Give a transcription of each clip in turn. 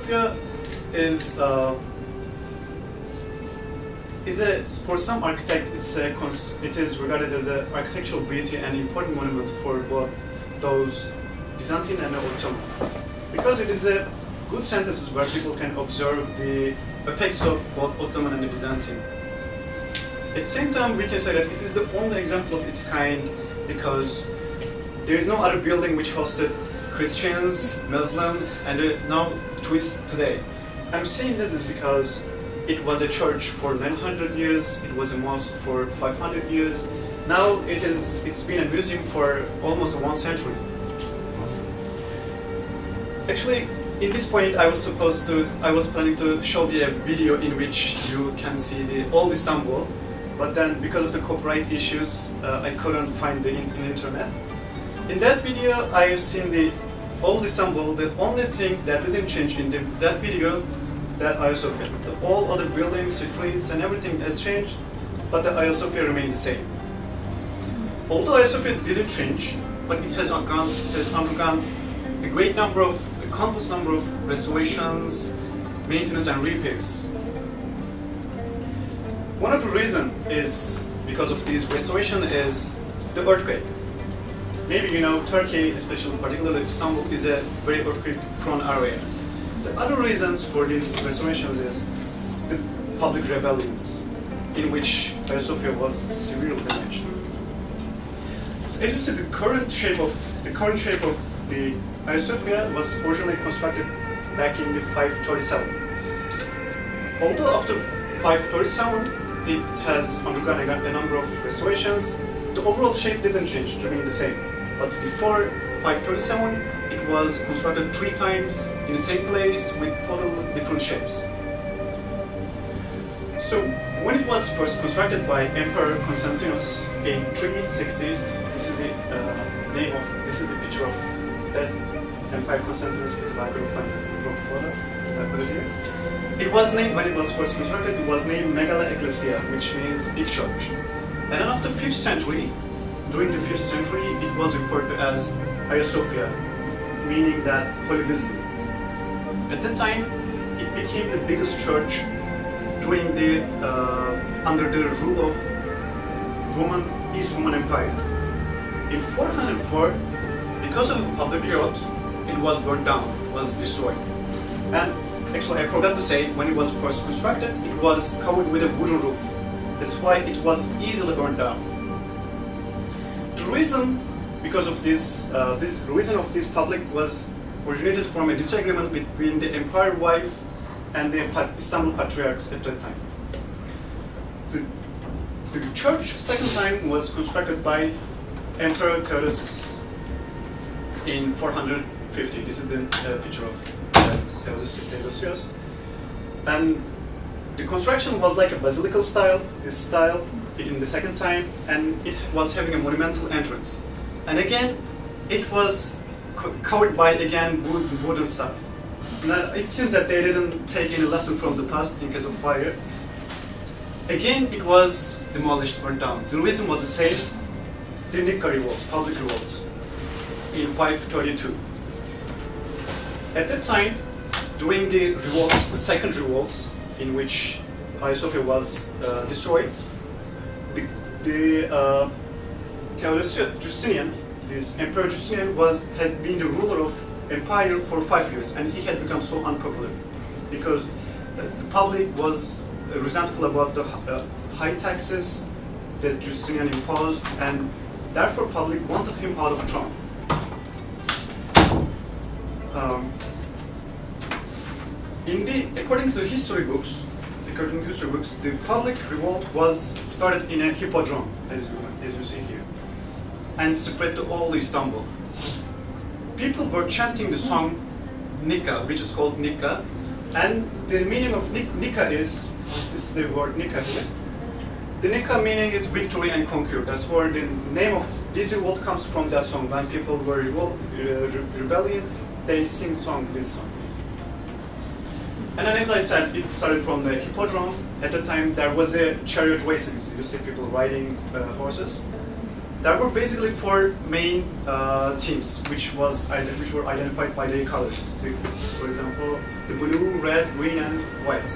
Sophia is for some architects it is regarded as an architectural beauty and important monument for both those Byzantine and Ottoman, because it is a good synthesis where people can observe the effects of both Ottoman and the Byzantine. At the same time, we can say that it is the only example of its kind because there is no other building which hosted Christians, Muslims, and now Jews today. I'm saying this is because it was a church for 900 years, it was a mosque for 500 years. Now it's been a museum for almost 1 century. Actually, in this point, I was planning to show you a video in which you can see the old Istanbul, but then because of the copyright issues, I couldn't find it in internet. In that video, I have seen the old Istanbul. The only thing that didn't change in that video, that Hagia Sophia. All other buildings, streets, and everything has changed, but the Hagia Sophia remained the same. Although Hagia Sophia didn't change, but it has undergone a countless number of restorations, maintenance, and repairs. One of the reasons is because of this restoration is the earthquake. Maybe you know Turkey, especially particularly Istanbul, is a very earthquake-prone area. The other reasons for these restorations is the public rebellions, in which Hagia Sophia was severely damaged. So as you see, the current shape of the Hagia Sophia was originally constructed back in the 537. Although after 537, it has undergone a number of restorations, the overall shape didn't change, it remained the same. But before 537, it was constructed 3 times in the same place with totally different shapes. So when it was first constructed by Emperor Constantinos in 360s, this is the picture of that Empire Constantinos because I couldn't find the book for that. I put it here. It was named, when it was first constructed, it was named Megala Ecclesia, which means big church. And then after 5th century, during the 5th century, it was referred to as Hagia Sophia, meaning that holy wisdom. At that time, it became the biggest church during the under the rule of East Roman Empire. In 404, because of public riot, it was burned down, was destroyed. And actually, I forgot to say, when it was first constructed, it was covered with a wooden roof. That's why it was easily burned down. The reason, because of this reason of this public was originated from a disagreement between the empire wife and the Istanbul patriarchs at that time. The church second time was constructed by Emperor Theodosius in 450. This is the picture of Theodosius. And the construction was like a basilical style, this style, in the second time, and it was having a monumental entrance. And again, it was covered by, again, wooden stuff. Now, it seems that they didn't take any lesson from the past in case of fire. Again, it was demolished, burned down. The reason was the same, the Nika revolts, public revolts, in 532. At that time, during the revolts, the second revolts, in which Hagia Sophia was destroyed, the Theodosius Justinian, this Emperor Justinian, had been the ruler of empire for 5 years, and he had become so unpopular because the public was resentful about the high taxes that Justinian imposed, and therefore public wanted him out of throne. According to history books, the public revolt was started in a hippodrome, as you see here, and spread to all Istanbul. People were chanting the song Nika, which is called Nika, and the meaning of Nika is the word Nika here. The Nika meaning is victory and conquer. That's where the name of this revolt comes from, that song. When people were rebellion, they sing this song. And then, as I said, it started from the hippodrome. At the time, there was a chariot races. You see people riding horses. there were basically four main teams, which were identified by their colors. For example, the blue, red, green, and white.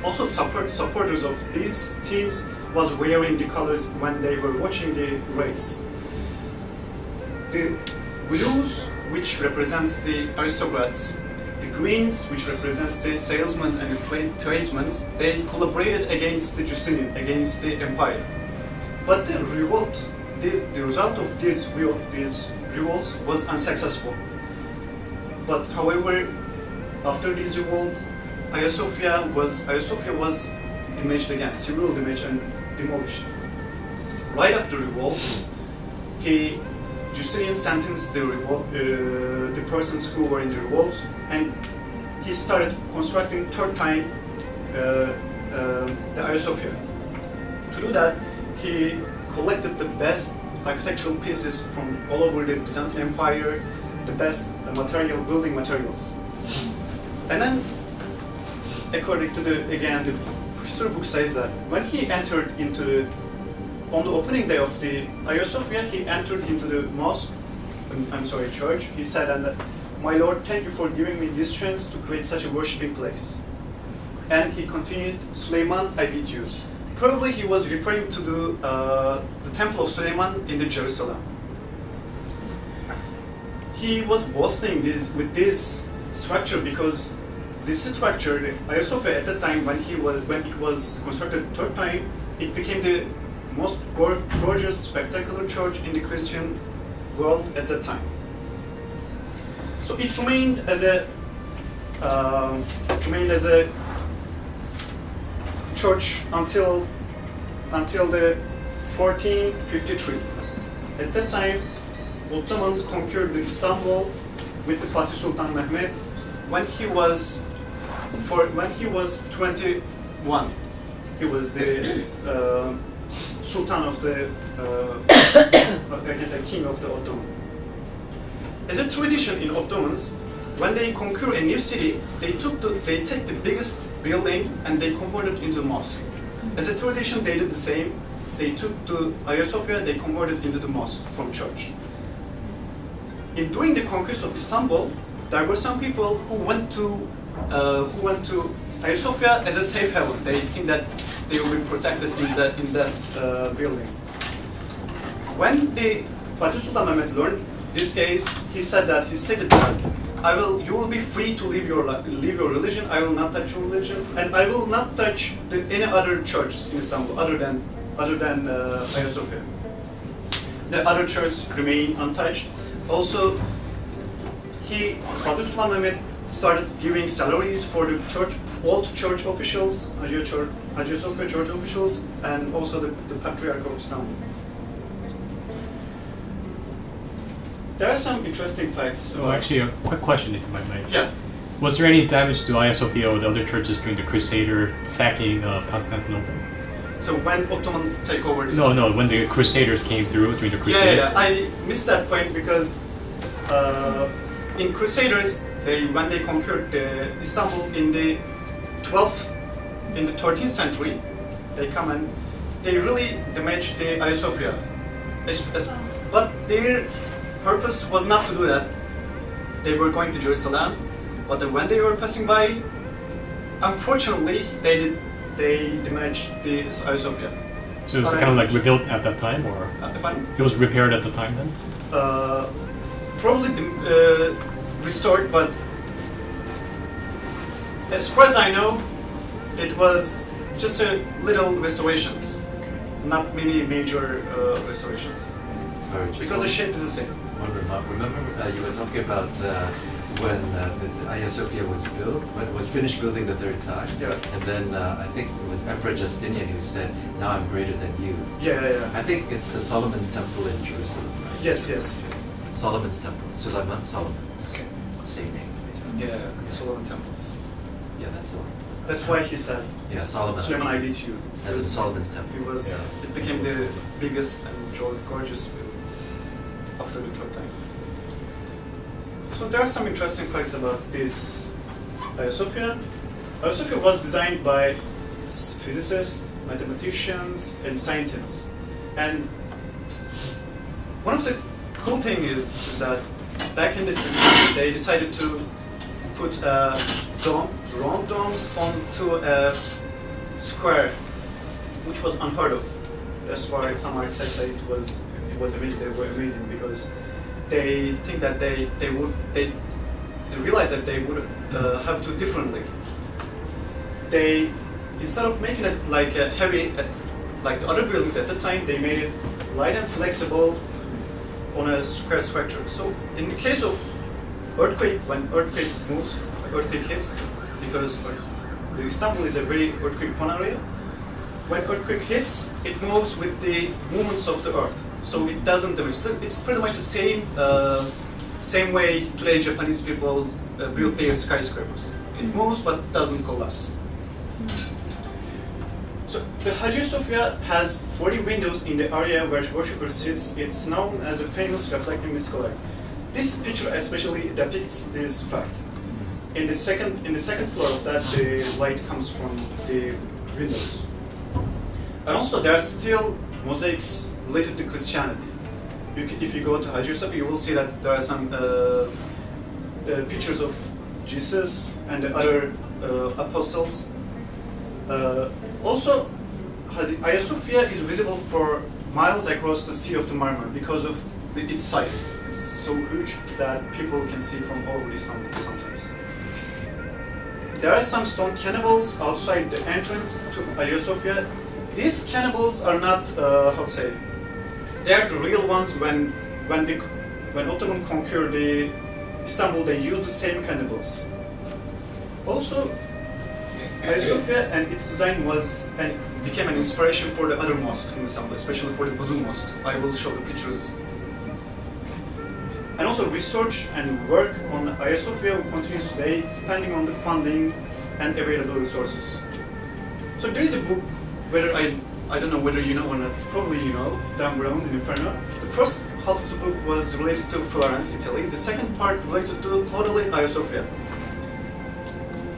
Also, supporters of these teams was wearing the colors when they were watching the race. The blues, which represents the aristocrats, the greens, which represents the salesmen and the tradesmen, they collaborated against the Justinian, against the empire. But the revolt, the result of these revolts was unsuccessful. But however, after this revolt, Hagia Sophia was damaged again, severely damaged and demolished. Right after the revolt, Justinian sentenced the persons who were in the revolt, and he started constructing third time the Hagia Sophia. To do that, he collected the best architectural pieces from all over the Byzantine Empire, the best building materials. And then, according to the history book says that when he entered on the opening day of the Hagia Sophia, he entered into the church. He said, and my Lord, thank you for giving me this chance to create such a worshiping place. And he continued, Suleiman, I beat you. Probably he was referring to the Temple of Suleiman in the Jerusalem. He was boasting with this structure because this structure, the Hagia Sophia, at that time when it was constructed third time, it became the most gorgeous, spectacular church in the Christian world at that time. So it remained as a church until the 1453. At that time, Ottoman conquered Istanbul with the Fatih Sultan Mehmet when he was 21. He was the Sultan of the king of the Ottoman. As a tradition in Ottomans, when they conquer a new city, they take the biggest building and they convert it into a mosque. As a tradition, they did the same. They took to Hagia Sophia, they converted it into the mosque from church. In doing the conquest of Istanbul, there were some people who went to Hagia Sophia as a safe haven. They think that they will be protected in that building. When the Fatih Sultan Mehmet learned this case, he stated that you will be free to leave your religion. I will not touch your religion, and I will not touch any other churches in Istanbul other than Hagia Sophia. The other churches remain untouched. Also, Fatih Sultan Mehmet started giving salaries for the old church officials, Hagia Sophia church officials, and also the Patriarch of Istanbul. There are some interesting facts. Oh, actually, a quick question, if you might make. Yeah. Was there any damage to Hagia Sophia or the other churches during the Crusader sacking of Constantinople? So when Ottoman take over Istanbul? No, when the Crusaders came through during the Crusades. Yeah. I missed that point because in Crusaders, when they conquered Istanbul in the 13th century, they come and they really damaged the Hagia Sophia. But their purpose was not to do that. They were going to Jerusalem, but when they were passing by, unfortunately, they damaged the Hagia Sophia. So it was kind of like rebuilt at that time, or it was repaired at the time then? Probably restored, but as far as I know, it was just a little restorations, not many major restorations. Sorry, because the shape is the same. One remark. Remember you were talking about when the Hagia Sophia was built, when it was finished building the third time. Yeah. And then I think it was Emperor Justinian who said, "Now I'm greater than you." Yeah. I think it's the Solomon's Temple in Jerusalem, right? Yes. Solomon's Temple. Solomon's same name, basically. Yeah, Solomon temples. Yeah, that's the one. That's why he said. Yeah, Suleiman, I beat you. As in Solomon's Temple. It became the biggest and gorgeous building after the third time. So there are some interesting facts about this Hagia Sophia. Hagia Sophia was designed by physicists, mathematicians, and scientists. And one of the cool thing is that back in the 60s, they decided to put a dome, round dome, onto a square, which was unheard of. That's why some architects say it was amazing. They were amazing because they think that they realized that they would have to differently. They, instead of making it like a heavy, like the other buildings at the time, they made it light and flexible on a square structure. So in the case of earthquake, when earthquake moves, earthquake hits, because the Istanbul is a very earthquake-prone area, when earthquake hits, it moves with the movements of the earth. So it doesn't damage. It's pretty much the same way today Japanese people build their skyscrapers. It moves but doesn't collapse. So the Hagia Sophia has 40 windows in the area where worshippers sit. It's known as a famous reflecting mystical light. This picture especially depicts this fact. In the second floor of that, the light comes from the windows. And also there are still mosaics related to Christianity. If you go to Hagia Sophia, you will see that there are some pictures of Jesus and the other apostles. Also, Hagia Sophia is visible for miles across the Sea of the Marmara because of its size. It's so huge that people can see from all over Istanbul sometimes. There are some stone cannibals outside the entrance to Hagia Sophia. These cannibals are not, how to say, they are the real ones. When Ottoman conquered Istanbul, they used the same cannibals. Also, Hagia Sophia and its design became an inspiration for the other mosques in Istanbul, especially for the Blue Mosque. I will show the pictures. And also research and work on Hagia Sophia continues today, depending on the funding and available resources. So there is a book, whether I don't know whether you know or not, probably you know, Dan Brown in Inferno. The first half of the book was related to Florence, Italy. The second part related to totally Hagia Sophia.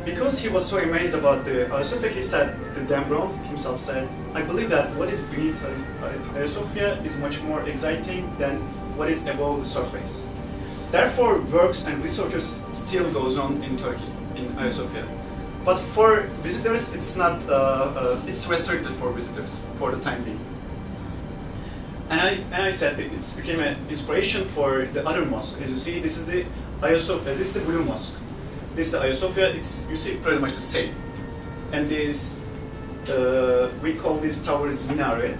Because he was so amazed about the Hagia Sophia, he said, Dan Brown himself said, I believe that what is beneath Hagia Sophia is much more exciting than what is above the surface. Therefore, works and researches still goes on in Turkey, in Hagia Sophia. But for visitors, it's not. It's restricted for visitors for the time being. And I said that it became an inspiration for the other mosque. As you see, this is the Hagia Sophia. This is the Blue Mosque. This is the Hagia Sophia. It's, you see, pretty much the same. And this, we call these towers minare.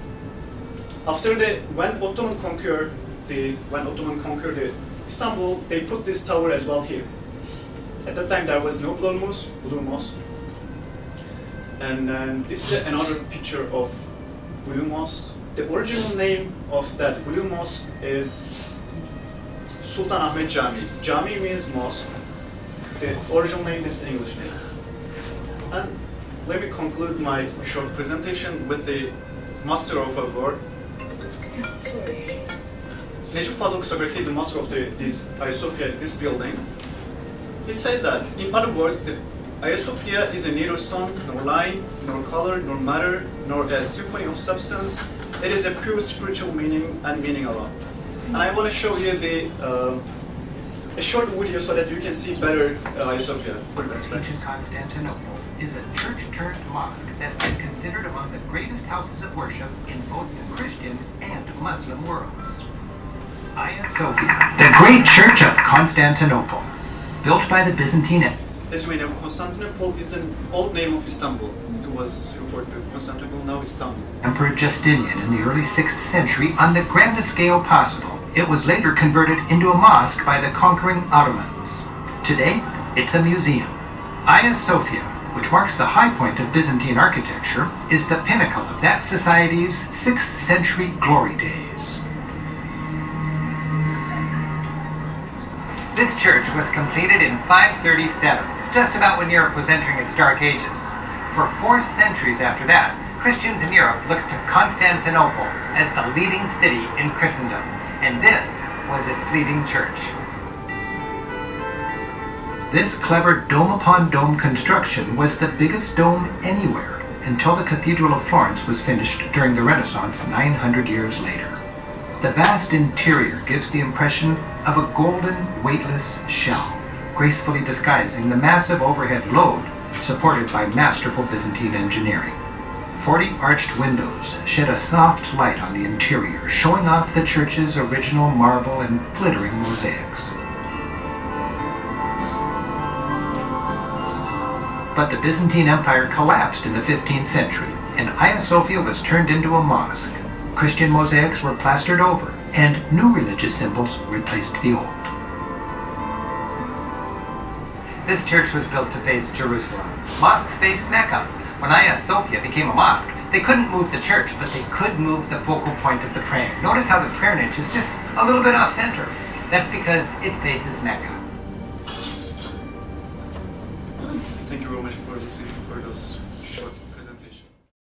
After when Ottoman conquered Istanbul, they put this tower as well here. At that time, there was no Blue Mosque. And this is another picture of Blue Mosque. The original name of that Blue Mosque is Sultan Ahmet Cami. Cami means mosque. The original name is the English name. And let me conclude my short presentation with the master of a word. Sorry. Necip Fazıl Kısakürek is the master of this Hagia Sophia, this building. He says that, in other words, the Hagia Sophia is neither stone, nor line, nor color, nor matter, nor a symphony of substance. It is a pure spiritual meaning and meaning alone. And I want to show you a short video so that you can see better Hagia Sophia. Ancient Constantinople is a church-turned-mosque that's been considered among the greatest houses of worship in both the Christian and Muslim worlds. Hagia Sophia, the great church of Constantinople, built by the Byzantine. As you may know, Constantinople is the old name of Istanbul. It was referred to Constantinople, now Istanbul. Emperor Justinian in the early 6th century on the grandest scale possible. It was later converted into a mosque by the conquering Ottomans. Today, it's a museum. Hagia Sophia, which marks the high point of Byzantine architecture, is the pinnacle of that society's 6th century glory days. This church was completed in 537, just about when Europe was entering its dark ages. For 4 centuries after that, Christians in Europe looked to Constantinople as the leading city in Christendom, and this was its leading church. This clever dome-upon-dome construction was the biggest dome anywhere until the Cathedral of Florence was finished during the Renaissance 900 years later. The vast interior gives the impression of a golden, weightless shell, gracefully disguising the massive overhead load supported by masterful Byzantine engineering. 40 arched windows shed a soft light on the interior, showing off the church's original marble and glittering mosaics. But the Byzantine Empire collapsed in the 15th century, and Hagia Sophia was turned into a mosque. Christian mosaics were plastered over, and new religious symbols replaced the old. This church was built to face Jerusalem. Mosques faced Mecca. When Hagia Sophia became a mosque, they couldn't move the church, but they could move the focal point of the prayer. Notice how the prayer niche is just a little bit off center. That's because it faces Mecca. Thank you very much for listening for those